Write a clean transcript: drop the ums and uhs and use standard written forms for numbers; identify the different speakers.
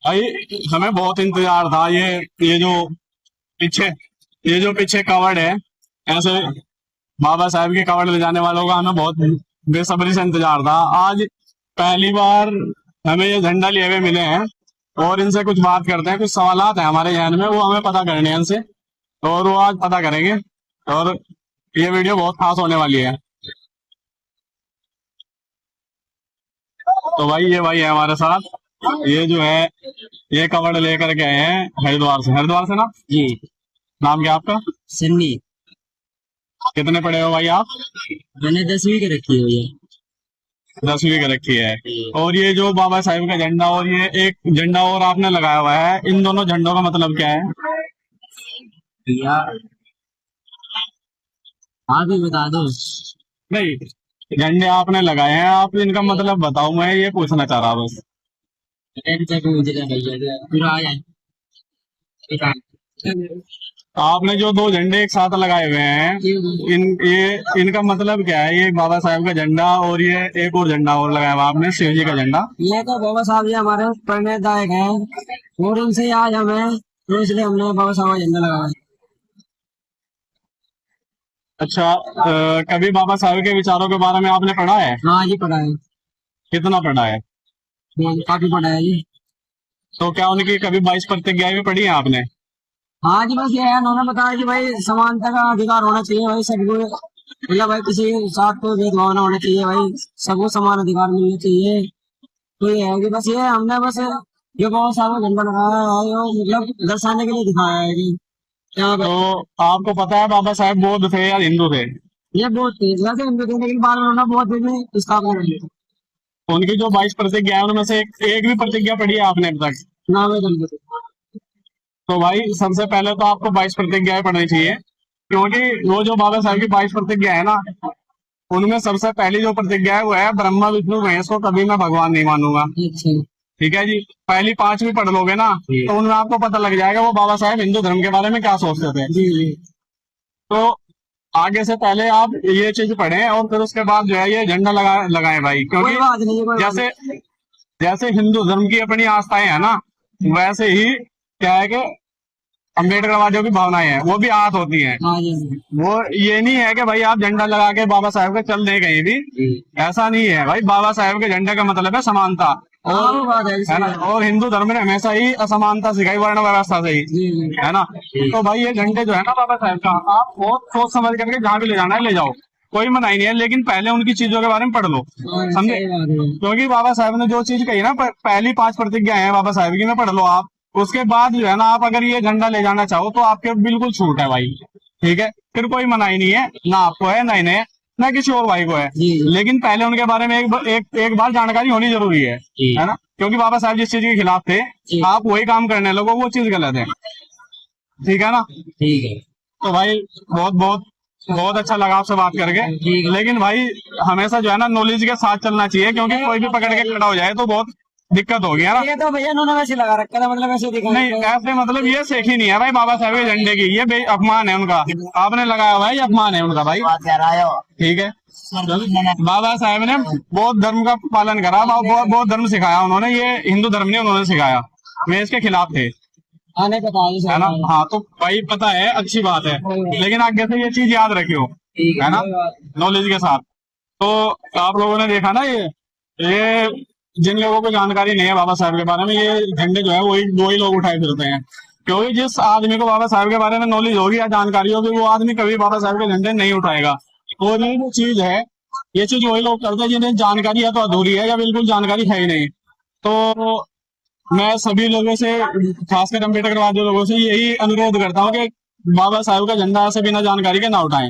Speaker 1: भाई हमें बहुत इंतजार था। ये जो पीछे ये जो पीछे कवर्ड है, ऐसे बाबा साहब के कवर्ड ले जाने वालों का हमें बहुत बेसब्री से इंतजार था। आज पहली बार हमें ये झंडा लिए हुए मिले हैं और इनसे कुछ बात करते हैं। कुछ सवालात हैं हमारे जहन में, वो हमें पता करने हैं इनसे, और वो आज पता करेंगे। और ये वीडियो बहुत खास होने वाली है। तो भाई है हमारे साथ। ये जो है, ये कवर्ड लेकर के आए हैं हरिद्वार से ना।
Speaker 2: जी।
Speaker 1: नाम क्या आपका?
Speaker 2: सन्नी।
Speaker 1: कितने पढ़े हो भाई आप?
Speaker 2: मैंने 10वीं की रखी हुई है।
Speaker 1: 10वीं का रखी है।
Speaker 2: जी।
Speaker 1: और ये जो बाबा साहेब का झंडा और ये एक झंडा और आपने लगाया हुआ है, इन दोनों झंडों का मतलब क्या है?
Speaker 2: भैया आप ही बता दो।
Speaker 1: नहीं, झंडे आपने लगाए हैं, आप इनका मतलब बताओ, मैं ये पूछना चाह रहा बस।
Speaker 2: मुझे भैया पूरा आ जाए।
Speaker 1: आपने जो दो झंडे एक साथ लगाए हुए हैं, इनका मतलब क्या है? ये बाबा साहेब का झंडा और ये एक और झंडा और लगाया हुआ आपने, शिव जी का झंडा।
Speaker 2: ये तो बाबा साहब जी हमारे प्रेरणादायक हैं और उनसे आज हमें, तो इसलिए हमने बाबा साहब का झंडा लगाया।
Speaker 1: अच्छा, कभी बाबा साहेब के विचारों के बारे में आपने पढ़ा है?
Speaker 2: हाँ जी पढ़ा है।
Speaker 1: कितना पढ़ा है?
Speaker 2: काफी पढ़ा है जी।
Speaker 1: तो क्या उनकी कभी 22 प्रतिज्ञाएं भी पढ़ी है आपने?
Speaker 2: हाँ जी, बस ये है, उन्होंने बताया कि भाई समानता का अधिकार होना चाहिए भाई सबको, मतलब भाई किसी के साथ कोई भेदभाव ना होना चाहिए भाई, सबको समान अधिकार मिलना चाहिए। तो ये है कि बस ये हमने बस ये बहुत सारा झंडा लगाया है और ये मतलब दर्शाने के लिए दिखाया है कि यहाँ
Speaker 1: तो
Speaker 2: पे
Speaker 1: आपको पता है बाबा साहेब बौद्ध थे या हिंदू थे?
Speaker 2: ये बहुत तेज वैसे हिंदू थे, लेकिन बाद में उन्होंने बहुत में स्थापना कर दी।
Speaker 1: उनकी जो 22 प्रतिज्ञा है उनमें से एक भी प्रतिज्ञा पढ़ी है आपने अब तक?
Speaker 2: नाम है हिंदू थे।
Speaker 1: तो भाई सबसे पहले तो आपको 22 प्रतिज्ञाएं पढ़नी चाहिए, क्योंकि वो जो बाबा साहब की 22 प्रतिज्ञा है ना, उनमें सबसे पहली जो प्रतिज्ञा है वो है ब्रह्मा विष्णु महेश को कभी मैं भगवान नहीं मानूंगा।
Speaker 2: अच्छा।
Speaker 1: ठीक है जी। पहली 5 भी पढ़ लोगे ना, तो उनमें आपको पता लग जाएगा वो बाबा साहेब हिंदू धर्म के बारे में क्या सोचते थे।
Speaker 2: जी जी।
Speaker 1: तो आगे से पहले आप ये चीज पढ़ें और फिर उसके बाद जो है ये झंडा लगाएं भाई,
Speaker 2: कोई
Speaker 1: क्योंकि
Speaker 2: बात नहीं है, कोई बात
Speaker 1: जैसे जैसे हिंदू धर्म की अपनी आस्थाएं है ना, वैसे ही क्या है कि अम्बेडकरवादियों की भावनाएं हैं, वो भी आस होती हैं।
Speaker 2: नहीं। हाँ जी।
Speaker 1: वो ये नहीं है कि भाई आप झंडा लगा के बाबा साहेब के चल दें कहीं भी, ऐसा नहीं है भाई। बाबा साहेब के झंडे का मतलब है समानता।
Speaker 2: हाँ
Speaker 1: और
Speaker 2: वो बात
Speaker 1: है ना, और हिंदू धर्म ने हमेशा ही असमानता सिखाई, वर्ण व्यवस्था से ही,
Speaker 2: जी जी।
Speaker 1: है ना। तो भाई ये झंडे जो है ना बाबा साहेब का, आप बहुत सोच समझ करके जहाँ भी ले जाना है ले जाओ, कोई मनाही नहीं है, लेकिन पहले उनकी चीजों के बारे में पढ़ लो,
Speaker 2: हाँ,
Speaker 1: समझे?
Speaker 2: सही बात है।
Speaker 1: क्योंकि बाबा साहब ने जो चीज कही ना, पहली 5 प्रतिज्ञा है बाबा साहब की, में पढ़ लो आप। उसके बाद जो है ना, आप अगर ये झंडा ले जाना चाहो तो आपके बिल्कुल छूट है भाई। ठीक है, फिर कोई मनाही नहीं है, ना आपको है, ना इन्हें, ना किसी और भाई को है।
Speaker 2: जी जी।
Speaker 1: लेकिन पहले उनके बारे में एक बार जानकारी होनी जरूरी है ना, क्योंकि बाबा साहब जिस चीज के खिलाफ थे,
Speaker 2: जी।
Speaker 1: आप वही काम करने लगो, वो चीज गलत है। ठीक है ना?
Speaker 2: ठीक है।
Speaker 1: तो भाई बहुत बहुत बहुत अच्छा लगा आपसे बात करके, लेकिन भाई हमेशा जो है ना नॉलेज के साथ चलना चाहिए, क्योंकि कोई भी पकड़ के खड़ा हो जाए तो बहुत दिक्कत होगी, है ना।
Speaker 2: ये तो भैया उन्होंने वैसे लगा रखा था, मतलब ऐसे दिखा
Speaker 1: नहीं, ऐसे मतलब ये सेख ही नहीं है भाई बाबा साहब के झंडे की, ये अपमान है उनका। आपने लगाया हुआ है, ये अपमान है उनका भाई। ठीक है, बाबा साहब ने बौद्ध धर्म का पालन करा, बौद्ध धर्म सिखाया उन्होंने, ये हिंदू धर्म ने उन्होंने सिखाया, वे इसके खिलाफ थे,
Speaker 2: आने का
Speaker 1: है ना। हाँ, तो भाई पता है, अच्छी बात है, लेकिन आगे से ये चीज याद रखियो, है ना, नॉलेज के साथ। तो आप लोगों ने देखा ना, ये जिन लोगों को जानकारी नहीं है बाबा साहब के बारे में, ये झंडे जो है वही दो ही लोग उठाए फिरते हैं, क्योंकि जिस आदमी को बाबा साहब के बारे में नॉलेज होगी या जानकारी होगी, वो आदमी कभी बाबा साहब के झंडे नहीं उठाएगा। और ये जो चीज है, ये चीज वही लोग करते हैं जिन्हें जानकारी है तो अधूरी है, या बिल्कुल जानकारी है ही नहीं। तो मैं सभी लोगों से, खासकर अम्बेडकर वादी लोगों से यही अनुरोध करता हूँ कि बाबा साहब का झंडा ऐसे बिना जानकारी के ना उठाएं।